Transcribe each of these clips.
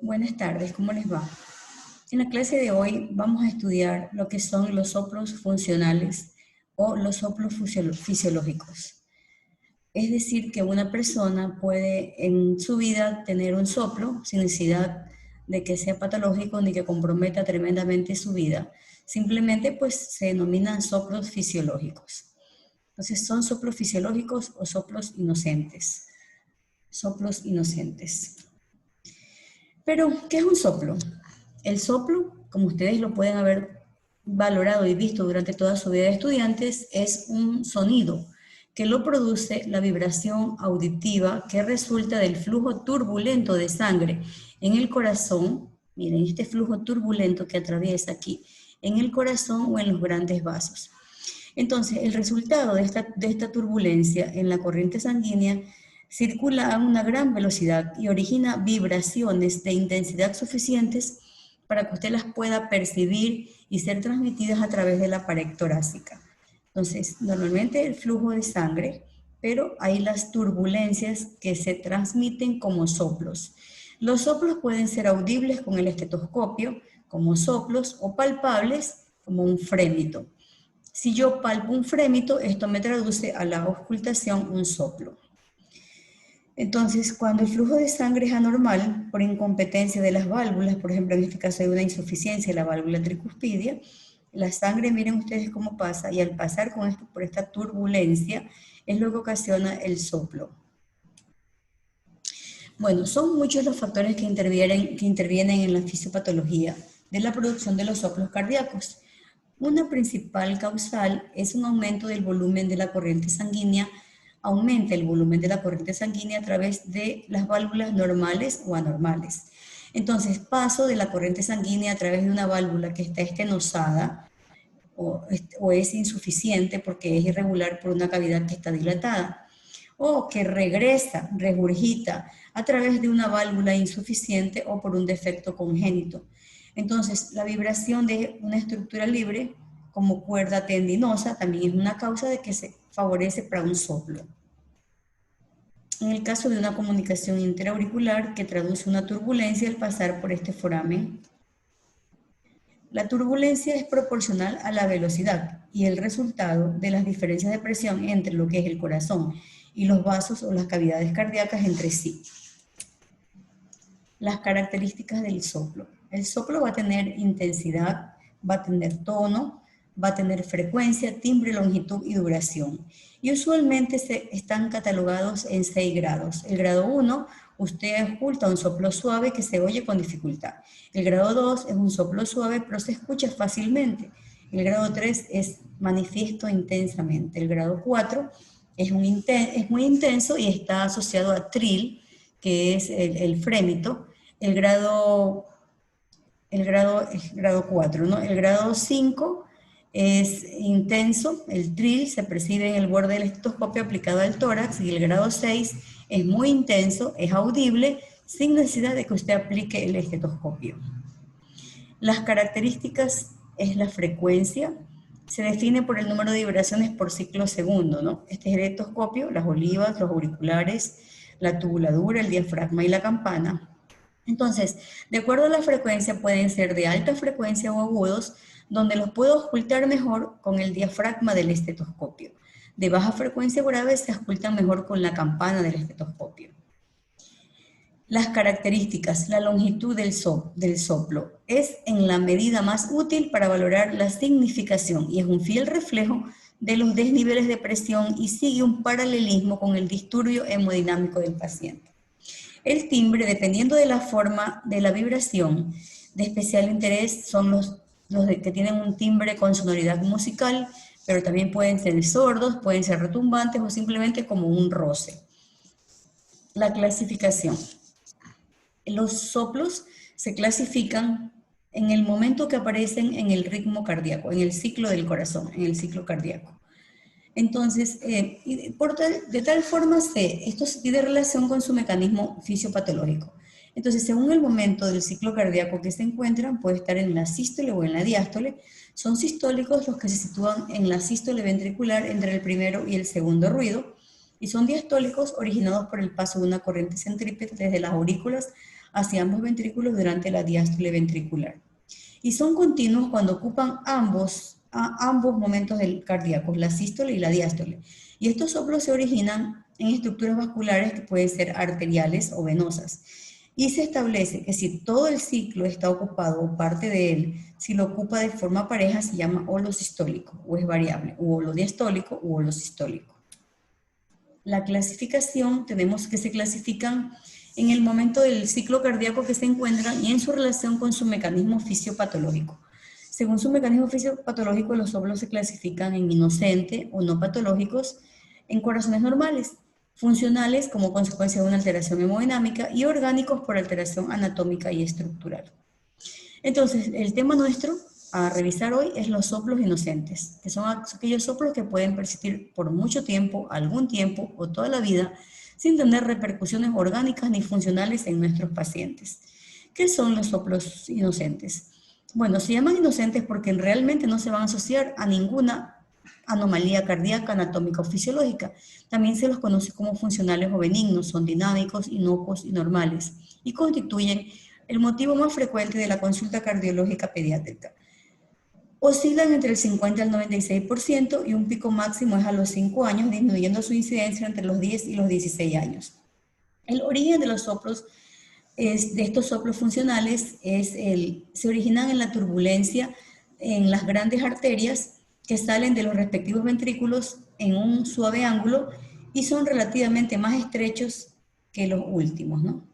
Buenas tardes, ¿cómo les va? En la clase de hoy vamos a estudiar lo que son los soplos funcionales o los soplos fisiológicos. Es decir, que una persona puede en su vida tener un soplo sin necesidad de que sea patológico ni que comprometa tremendamente su vida. Simplemente pues se denominan soplos fisiológicos. Entonces, ¿son soplos fisiológicos o soplos inocentes? Soplos inocentes. Pero, ¿qué es un soplo? El soplo, como ustedes lo pueden haber valorado y visto durante toda su vida de estudiantes, es un sonido que lo produce la vibración auditiva que resulta del flujo turbulento de sangre en el corazón. Miren, este flujo turbulento que atraviesa aquí en el corazón o en los grandes vasos. Entonces, el resultado de esta turbulencia en la corriente sanguínea circula a una gran velocidad y origina vibraciones de intensidad suficientes para que usted las pueda percibir y ser transmitidas a través de la pared torácica. Entonces, normalmente el flujo de sangre, pero hay las turbulencias que se transmiten como soplos. Los soplos pueden ser audibles con el estetoscopio, como soplos, o palpables, como un frémito. Si yo palpo un frémito, esto me traduce a la auscultación un soplo. Entonces, cuando el flujo de sangre es anormal, por incompetencia de las válvulas, por ejemplo, en este caso hay una insuficiencia de la válvula tricuspidia, la sangre, miren ustedes cómo pasa, y al pasar con esto, por esta turbulencia, es lo que ocasiona el soplo. Bueno, son muchos los factores que intervienen en la fisiopatología de la producción de los soplos cardíacos. Una principal causal es un aumento del volumen de la corriente sanguínea, aumenta el volumen de la corriente sanguínea a través de las válvulas normales o anormales. Entonces, paso de la corriente sanguínea a través de una válvula que está estenosada o es insuficiente porque es irregular por una cavidad que está dilatada, o que regresa, regurgita a través de una válvula insuficiente o por un defecto congénito. Entonces, la vibración de una estructura libre, como cuerda tendinosa, también es una causa de que se favorece para un soplo. En el caso de una comunicación interauricular que traduce una turbulencia al pasar por este foramen, la turbulencia es proporcional a la velocidad y el resultado de las diferencias de presión entre lo que es el corazón y los vasos o las cavidades cardíacas entre sí. Las características del soplo. El soplo va a tener intensidad, va a tener tono, va a tener frecuencia, timbre, longitud y duración. Y usualmente están catalogados en 6 grados. El grado 1, usted oculta un soplo suave que se oye con dificultad. El grado 2 es un soplo suave, pero se escucha fácilmente. El grado 3 es manifiesto intensamente. El grado 4 es muy intenso y está asociado a trill, que es el frémito. El grado 4, ¿no? El grado 5 es intenso, el trill se percibe en el borde del estetoscopio aplicado al tórax, y el grado 6 es muy intenso, es audible, sin necesidad de que usted aplique el estetoscopio. Las características es la frecuencia, se define por el número de vibraciones por ciclo segundo, ¿no? Este es el estetoscopio, las olivas, los auriculares, la tubuladura, el diafragma y la campana. Entonces, de acuerdo a la frecuencia, pueden ser de alta frecuencia o agudos, donde los puedo ocultar mejor con el diafragma del estetoscopio. De baja frecuencia o grave se ocultan mejor con la campana del estetoscopio. Las características, la longitud del soplo es en la medida más útil para valorar la significación y es un fiel reflejo de los desniveles de presión y sigue un paralelismo con el disturbio hemodinámico del paciente. El timbre, dependiendo de la forma de la vibración, de especial interés son los que tienen un timbre con sonoridad musical, pero también pueden ser sordos, pueden ser retumbantes o simplemente como un roce. La clasificación. Los soplos se clasifican en el momento que aparecen en el ritmo cardíaco, en el ciclo del corazón, en el ciclo cardíaco. Entonces, de tal forma esto tiene relación con su mecanismo fisiopatológico. Entonces, según el momento del ciclo cardíaco que se encuentran, puede estar en la sístole o en la diástole. Son sistólicos los que se sitúan en la sístole ventricular entre el primero y el segundo ruido, y son diastólicos originados por el paso de una corriente centrípeta desde las aurículas hacia ambos ventrículos durante la diástole ventricular. Y son continuos cuando ocupan ambos momentos del cardíaco, la sístole y la diástole. Y estos soplos se originan en estructuras vasculares que pueden ser arteriales o venosas. Y se establece que si todo el ciclo está ocupado o parte de él, si lo ocupa de forma pareja, se llama holosistólico o es variable, o holodiastólico o holosistólico. La clasificación, tenemos que se clasifican en el momento del ciclo cardíaco que se encuentran y en su relación con su mecanismo fisiopatológico. Según su mecanismo fisiopatológico, los soplos se clasifican en inocente o no patológicos en corazones normales, funcionales como consecuencia de una alteración hemodinámica y orgánicos por alteración anatómica y estructural. Entonces, el tema nuestro a revisar hoy es los soplos inocentes, que son aquellos soplos que pueden persistir por mucho tiempo, algún tiempo o toda la vida, sin tener repercusiones orgánicas ni funcionales en nuestros pacientes. ¿Qué son los soplos inocentes? Bueno, se llaman inocentes porque realmente no se van a asociar a ninguna anomalía cardíaca, anatómica o fisiológica. También se los conoce como funcionales o benignos, son dinámicos, inocuos y normales, y constituyen el motivo más frecuente de la consulta cardiológica pediátrica. Oscilan entre el 50 al 96% y un pico máximo es a los 5 años, disminuyendo su incidencia entre los 10 y los 16 años. El origen de los soplos, de estos soplos funcionales, se originan en la turbulencia en las grandes arterias que salen de los respectivos ventrículos en un suave ángulo y son relativamente más estrechos que los últimos, ¿no?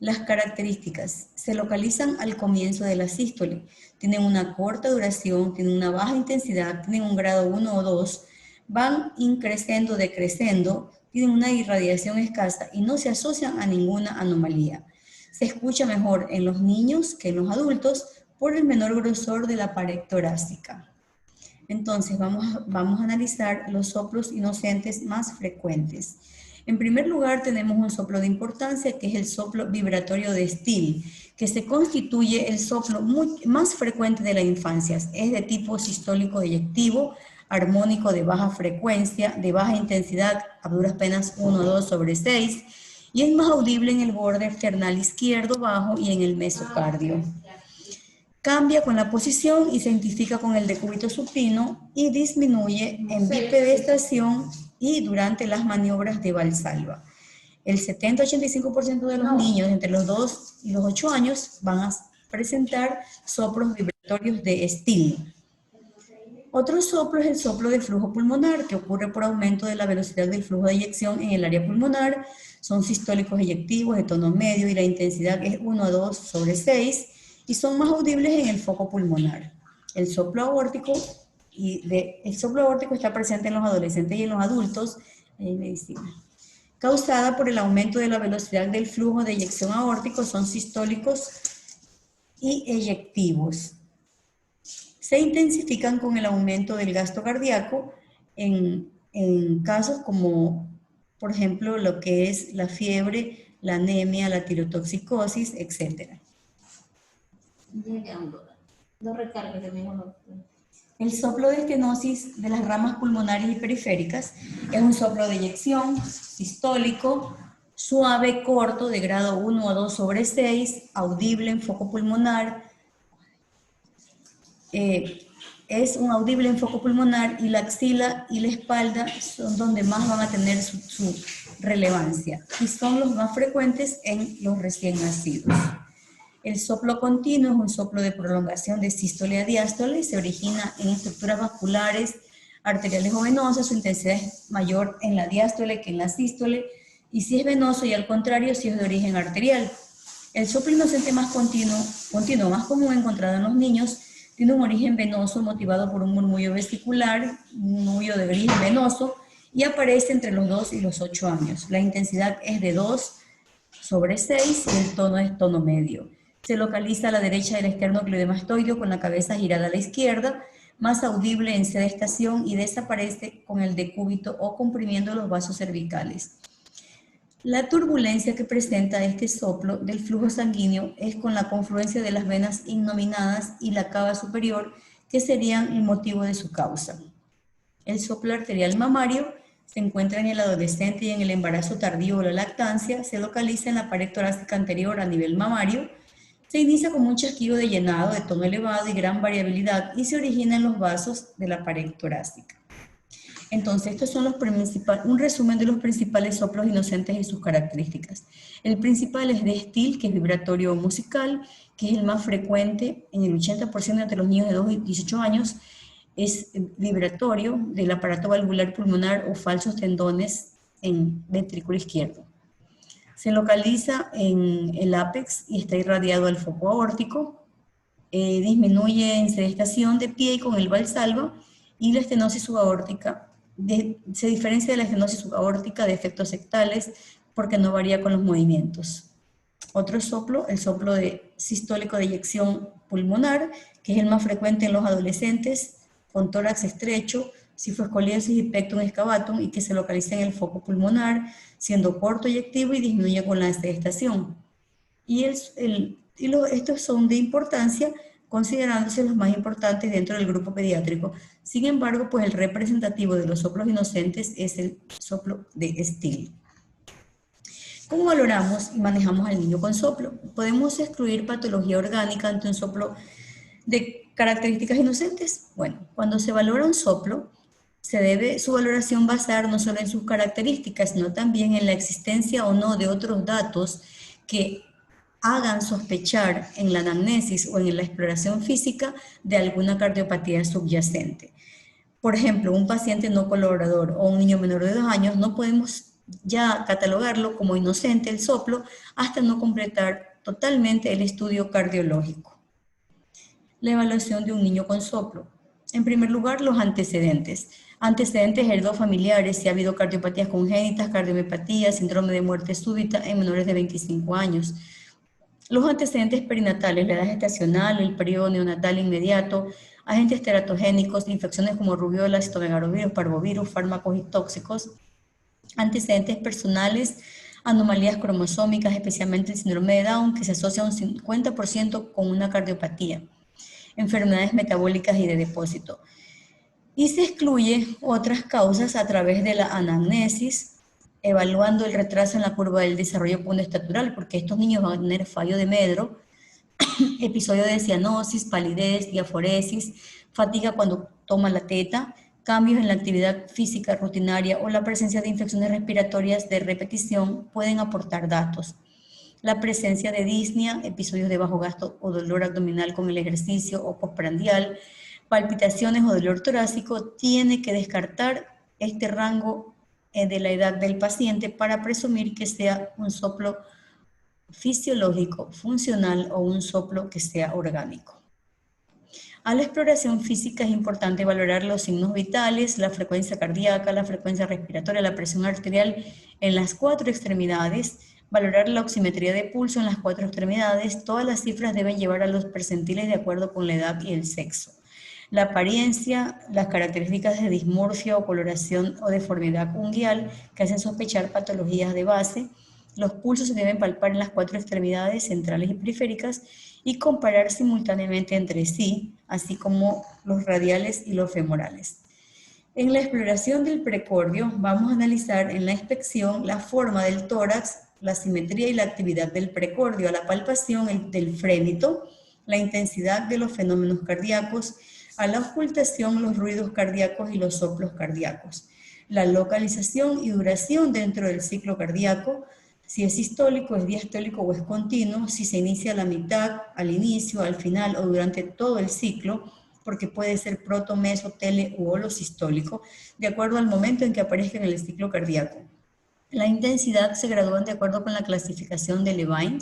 Las características se localizan al comienzo de la sístole, tienen una corta duración, tienen una baja intensidad, tienen un grado 1 o 2, van increciendo, decreciendo, tienen una irradiación escasa y no se asocian a ninguna anomalía. Se escucha mejor en los niños que en los adultos por el menor grosor de la pared torácica. Entonces vamos a analizar los soplos inocentes más frecuentes. En primer lugar, tenemos un soplo de importancia, que es el soplo vibratorio de Still, que se constituye el soplo más frecuente de la infancia. Es de tipo sistólico eyectivo, armónico de baja frecuencia, de baja intensidad, a duras penas 1 o 2 sobre 6, y es más audible en el borde external izquierdo bajo y en el mesocardio. Cambia con la posición y se identifica con el decúbito supino y disminuye en bipedestación y durante las maniobras de Valsalva. El 70-85% de los niños entre los 2 y los 8 años van a presentar soplos vibratorios de Still. Otro soplo es el soplo de flujo pulmonar, que ocurre por aumento de la velocidad del flujo de eyección en el área pulmonar. Son sistólicos eyectivos de tono medio y la intensidad es 1 a 2 sobre 6 y son más audibles en el foco pulmonar. El soplo aórtico está presente en los adolescentes y en los adultos en medicina. Causada por el aumento de la velocidad del flujo de eyección aórtico, son sistólicos y eyectivos. Se intensifican con el aumento del gasto cardíaco en casos como, por ejemplo, lo que es la fiebre, la anemia, la tirotoxicosis, etc. El soplo de estenosis de las ramas pulmonares y periféricas es un soplo de eyección sistólico, suave, corto, de grado 1 a 2 sobre 6, audible en foco pulmonar. Es un audible en foco pulmonar y la axila y la espalda son donde más van a tener su relevancia y son los más frecuentes en los recién nacidos. El soplo continuo es un soplo de prolongación de sístole a diástole, se origina en estructuras vasculares, arteriales o venosas, su intensidad es mayor en la diástole que en la sístole, y si es venoso y al contrario, si es de origen arterial. El soplo inocente más continuo más común encontrado en los niños, tiene un origen venoso motivado por un murmullo vesicular, un murmullo de origen venoso, y aparece entre los 2 y los 8 años. La intensidad es de 2 sobre 6 y el tono es tono medio. Se localiza a la derecha del esternocleidomastoideo con la cabeza girada a la izquierda, más audible en sedestación y desaparece con el decúbito o comprimiendo los vasos cervicales. La turbulencia que presenta este soplo del flujo sanguíneo es con la confluencia de las venas innominadas y la cava superior, que serían el motivo de su causa. El soplo arterial mamario se encuentra en el adolescente y en el embarazo tardío o la lactancia, se localiza en la pared torácica anterior a nivel mamario, se inicia como un chasquido de llenado de tono elevado y gran variabilidad y se origina en los vasos de la pared torácica. Entonces, estos son un resumen de los principales soplos inocentes y sus características. El principal es de Still, que es vibratorio musical, que es el más frecuente en el 80% de los niños de 2 y 18 años. Es vibratorio del aparato valvular pulmonar o falsos tendones en ventrículo izquierdo. Se localiza en el ápex y está irradiado al foco aórtico. Disminuye en sedestación de pie y con el valsalva, y la estenosis subaórtica se diferencia de la estenosis subaórtica de efectos sectales porque no varía con los movimientos. Otro soplo, el soplo sistólico de eyección pulmonar, que es el más frecuente en los adolescentes, con tórax estrecho, cifoscoliosis y pectum excavatum, y que se localiza en el foco pulmonar, siendo corto y activo y disminuye con la sedestación. Y estos son de importancia, considerándose los más importantes dentro del grupo pediátrico. Sin embargo, pues el representativo de los soplos inocentes es el soplo de Still. ¿Cómo valoramos y manejamos al niño con soplo? Podemos excluir patología orgánica ante un soplo de características inocentes. Bueno, cuando se valora un soplo, se debe su valoración basar no solo en sus características, sino también en la existencia o no de otros datos que hagan sospechar en la anamnesis o en la exploración física de alguna cardiopatía subyacente. Por ejemplo, un paciente no colaborador o un niño menor de 2 años no podemos ya catalogarlo como inocente el soplo hasta no completar totalmente el estudio cardiológico. La evaluación de un niño con soplo. En primer lugar, los antecedentes. Antecedentes heredofamiliares, si ha habido cardiopatías congénitas, cardiomiopatías, síndrome de muerte súbita en menores de 25 años. Los antecedentes perinatales, la edad gestacional, el periodo neonatal inmediato, agentes teratogénicos, infecciones como rubiola, citomegalovirus, parvovirus, fármacos y tóxicos. Antecedentes personales, anomalías cromosómicas, especialmente el síndrome de Down, que se asocia un 50% con una cardiopatía. Enfermedades metabólicas y de depósito. Y se excluye otras causas a través de la anamnesis, evaluando el retraso en la curva del desarrollo pundoestatural, porque estos niños van a tener fallo de Medro, episodio de cianosis, palidez, diaforesis, fatiga cuando toma la teta, cambios en la actividad física rutinaria o la presencia de infecciones respiratorias de repetición pueden aportar datos. La presencia de disnea, episodios de bajo gasto o dolor abdominal con el ejercicio o postprandial, palpitaciones o dolor torácico, tiene que descartar este rango de la edad del paciente para presumir que sea un soplo fisiológico, funcional o un soplo que sea orgánico. A la exploración física es importante valorar los signos vitales, la frecuencia cardíaca, la frecuencia respiratoria, la presión arterial en las 4 extremidades, valorar la oximetría de pulso en las 4 extremidades. Todas las cifras deben llevar a los percentiles de acuerdo con la edad y el sexo. La apariencia, las características de dismorfia o coloración o deformidad unguial que hacen sospechar patologías de base. Los pulsos se deben palpar en las 4 extremidades centrales y periféricas y comparar simultáneamente entre sí, así como los radiales y los femorales. En la exploración del precordio vamos a analizar en la inspección la forma del tórax, la simetría y la actividad del precordio, a la palpación del frémito, la intensidad de los fenómenos cardíacos, a la ocultación los ruidos cardíacos y los soplos cardíacos, la localización y duración dentro del ciclo cardíaco, si es sistólico, es diastólico o es continuo, si se inicia a la mitad, al inicio, al final o durante todo el ciclo, porque puede ser proto, meso, tele u holosistólico, de acuerdo al momento en que aparezca en el ciclo cardíaco. La intensidad se gradúa de acuerdo con la clasificación de Levine,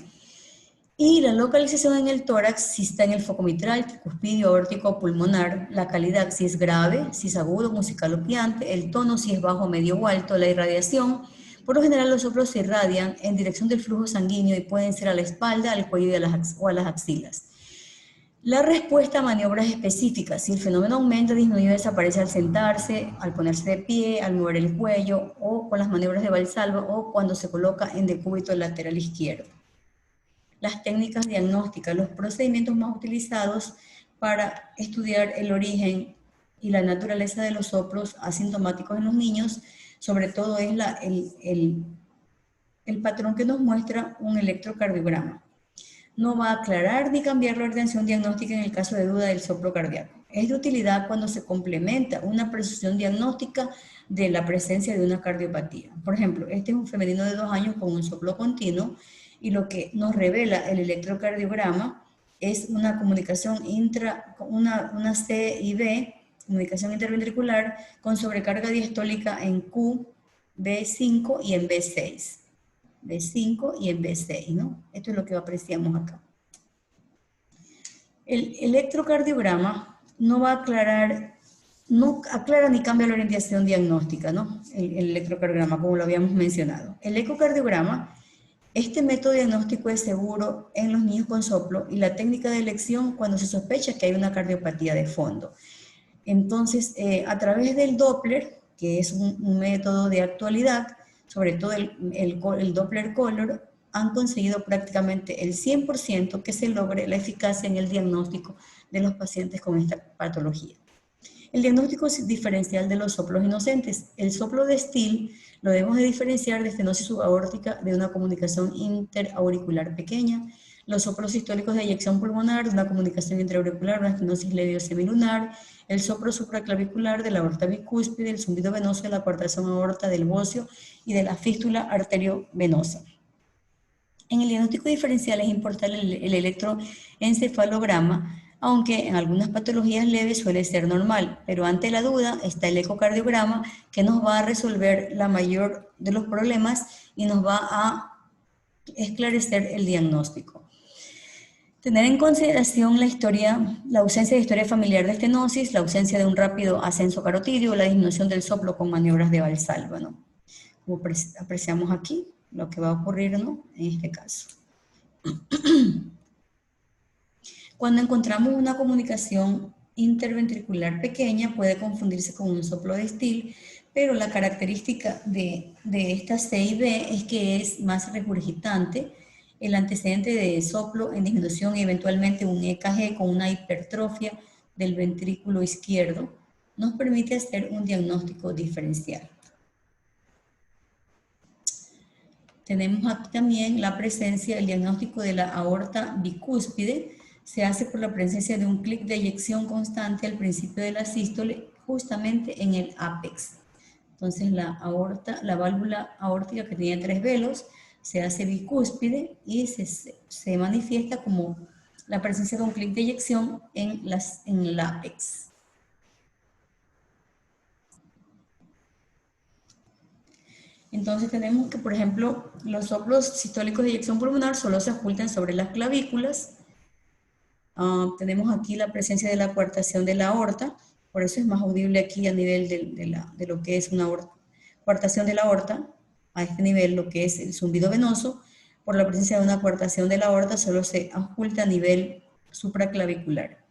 y la localización en el tórax, si está en el foco mitral, tricuspidio, aórtico, pulmonar, la calidad, si es grave, si es agudo, musical o piante, el tono, si es bajo, medio o alto, la irradiación. Por lo general los soplos se irradian en dirección del flujo sanguíneo y pueden ser a la espalda, al cuello o a las axilas. La respuesta a maniobras específicas, si el fenómeno aumenta, disminuye o desaparece al sentarse, al ponerse de pie, al mover el cuello o con las maniobras de Valsalva o cuando se coloca en decúbito lateral izquierdo. Las técnicas diagnósticas, los procedimientos más utilizados para estudiar el origen y la naturaleza de los soplos asintomáticos en los niños Sobre todo es el patrón que nos muestra un electrocardiograma. No va a aclarar ni cambiar la ordenación diagnóstica en el caso de duda del soplo cardíaco. Es de utilidad cuando se complementa una precisión diagnóstica de la presencia de una cardiopatía. Por ejemplo, este es un femenino de 2 años con un soplo continuo y lo que nos revela el electrocardiograma es una comunicación una CIB, comunicación interventricular con sobrecarga diastólica en Q, B5 y en B6. B5 y en B6, ¿no? Esto es lo que apreciamos acá. El electrocardiograma no va a aclarar, no aclara ni cambia la orientación diagnóstica, ¿no? El electrocardiograma, como lo habíamos mencionado. El ecocardiograma, este método diagnóstico es seguro en los niños con soplo y la técnica de elección cuando se sospecha que hay una cardiopatía de fondo. Entonces, a través del Doppler, que es un método de actualidad, sobre todo el Doppler Color, han conseguido prácticamente el 100% que se logre la eficacia en el diagnóstico de los pacientes con esta patología. El diagnóstico diferencial de los soplos inocentes. El soplo de Still lo debemos de diferenciar de estenosis subaórtica de una comunicación interauricular pequeña. Los soplos sistólicos de eyección pulmonar de una comunicación intraauricular, una estenosis leve o semilunar. El soplo supraclavicular de la aorta bicúspide, el zumbido venoso de la coartación aorta del bocio y de la fístula arteriovenosa. En el diagnóstico diferencial es importante el electroencefalograma, aunque en algunas patologías leves suele ser normal, pero ante la duda está el ecocardiograma que nos va a resolver la mayor de los problemas y nos va a esclarecer el diagnóstico. Tener en consideración la ausencia de historia familiar de estenosis, la ausencia de un rápido ascenso carotídeo, la disminución del soplo con maniobras de Valsalva, ¿no? Como apreciamos aquí, lo que va a ocurrir, ¿no? En este caso. Cuando encontramos una comunicación interventricular pequeña, puede confundirse con un soplo de Still, pero la característica de esta CIB es que es más regurgitante. El antecedente de soplo en disminución y eventualmente un EKG con una hipertrofia del ventrículo izquierdo nos permite hacer un diagnóstico diferencial. Tenemos aquí también la presencia, el diagnóstico de la aorta bicúspide, se hace por la presencia de un clic de eyección constante al principio de la sístole, justamente en el ápex. Entonces la válvula aórtica que tiene 3 velos, se hace bicúspide y se manifiesta como la presencia de un clic de eyección en el ápex. Entonces tenemos que, por ejemplo, los soplos sistólicos de eyección pulmonar solo se ocultan sobre las clavículas. Tenemos aquí la presencia de la coartación de la aorta, por eso es más audible aquí a nivel de lo que es una coartación de la aorta, a este nivel lo que es el zumbido venoso, por la presencia de una coartación de la aorta solo se oculta a nivel supraclavicular.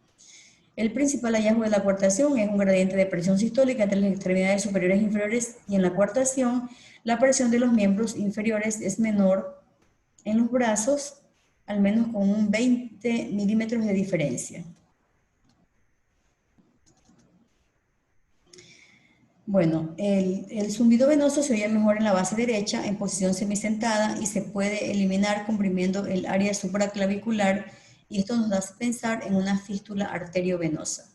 El principal hallazgo de la coartación es un gradiente de presión sistólica entre las extremidades superiores e inferiores y en la coartación la presión de los miembros inferiores es menor en los brazos, al menos con un 20 milímetros de diferencia. Bueno, el zumbido venoso se oye mejor en la base derecha, en posición semisentada, y se puede eliminar comprimiendo el área supraclavicular, y esto nos hace pensar en una fístula arteriovenosa.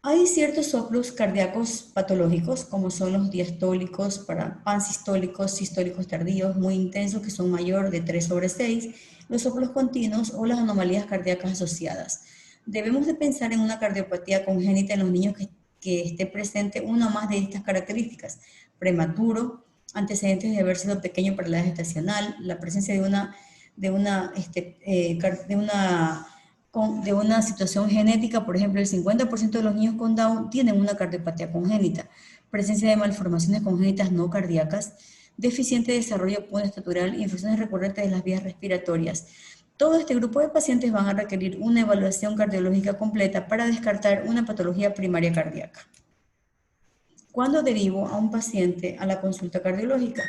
Hay ciertos soplos cardíacos patológicos, como son los diastólicos, pansistólicos, sistólicos tardíos, muy intensos, que son mayor de 3/6, los soplos continuos o las anomalías cardíacas asociadas. Debemos de pensar en una cardiopatía congénita en los niños que esté presente una o más de estas características: prematuro, antecedentes de haber sido pequeño para la edad gestacional, la presencia de una situación genética. Por ejemplo, el 50% de los niños con Down tienen una cardiopatía congénita, presencia de malformaciones congénitas no cardíacas, deficiente desarrollo ponestatural, infecciones recurrentes de las vías respiratorias. Todo este grupo de pacientes van a requerir una evaluación cardiológica completa para descartar una patología primaria cardíaca. ¿Cuándo derivo a un paciente a la consulta cardiológica?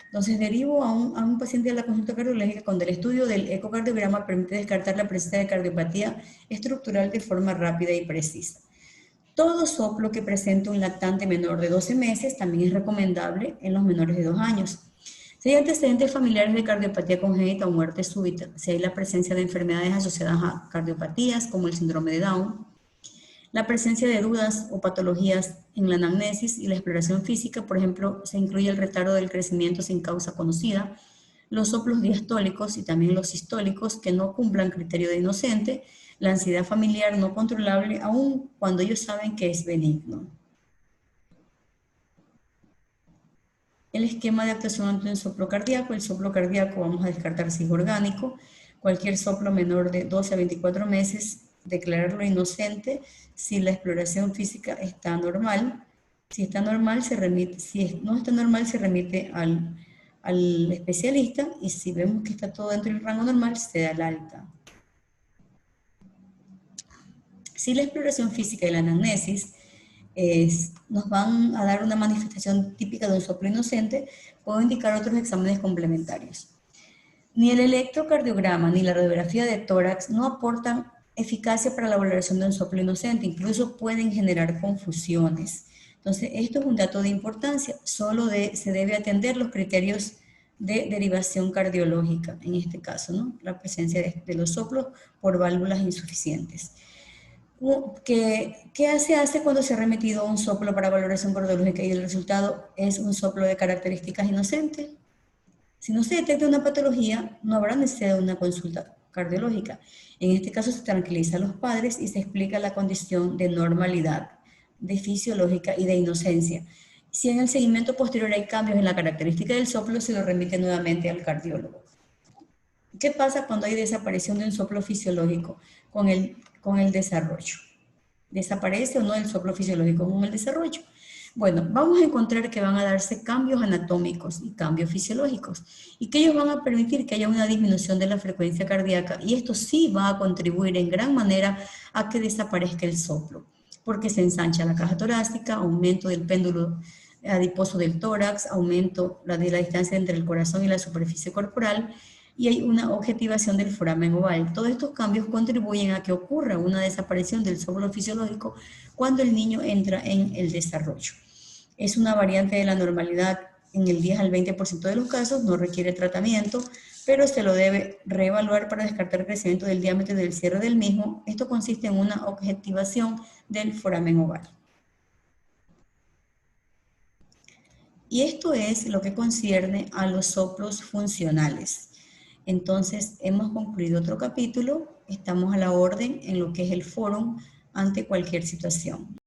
Entonces derivo a un paciente a la consulta cardiológica cuando el estudio del ecocardiograma permite descartar la presencia de cardiopatía estructural de forma rápida y precisa. Todo soplo que presente un lactante menor de 12 meses también es recomendable en los menores de 2 años. Si hay antecedentes familiares de cardiopatía congénita o muerte súbita, si hay la presencia de enfermedades asociadas a cardiopatías como el síndrome de Down, la presencia de dudas o patologías en la anamnesis y la exploración física, por ejemplo, se incluye el retardo del crecimiento sin causa conocida, los soplos diastólicos y también los sistólicos que no cumplan criterio de inocente, la ansiedad familiar no controlable, aun cuando ellos saben que es benigno. El esquema de actuación ante un soplo cardíaco. El soplo cardíaco vamos a descartar si es orgánico. Cualquier soplo menor de 12 a 24 meses, declararlo inocente si la exploración física está normal. Si está normal, se remite. Si no está normal, se remite al especialista, y si vemos que está todo dentro del rango normal, se da el alta. Si la exploración física y la anamnesis nos van a dar una manifestación típica de un soplo inocente, puedo indicar otros exámenes complementarios. Ni el electrocardiograma ni la radiografía de tórax no aportan eficacia para la valoración de un soplo inocente, incluso pueden generar confusiones. Entonces, esto es un dato de importancia, solo se debe atender los criterios de derivación cardiológica, en este caso, ¿no? La presencia de los soplos por válvulas insuficientes. ¿Qué se hace cuando se ha remitido un soplo para valoración cardiológica y el resultado es un soplo de características inocentes? Si no se detecta una patología, no habrá necesidad de una consulta cardiológica. En este caso se tranquiliza a los padres y se explica la condición de normalidad, de fisiológica y de inocencia. Si en el seguimiento posterior hay cambios en la característica del soplo, se lo remite nuevamente al cardiólogo. ¿Qué pasa cuando hay desaparición de un soplo fisiológico con el desarrollo? ¿Desaparece o no el soplo fisiológico con el desarrollo? Bueno, vamos a encontrar que van a darse cambios anatómicos y cambios fisiológicos, y que ellos van a permitir que haya una disminución de la frecuencia cardíaca, y esto sí va a contribuir en gran manera a que desaparezca el soplo, porque se ensancha la caja torácica, aumento del péndulo adiposo del tórax, aumento de la distancia entre el corazón y la superficie corporal, y hay una objetivación del foramen oval. Todos estos cambios contribuyen a que ocurra una desaparición del soplo fisiológico cuando el niño entra en el desarrollo. Es una variante de la normalidad en el 10 al 20% de los casos, no requiere tratamiento, pero se lo debe reevaluar para descartar el crecimiento del diámetro y del cierre del mismo. Esto consiste en una objetivación del foramen oval. Y esto es lo que concierne a los soplos funcionales. Entonces, hemos concluido otro capítulo, estamos a la orden en lo que es el fórum ante cualquier situación.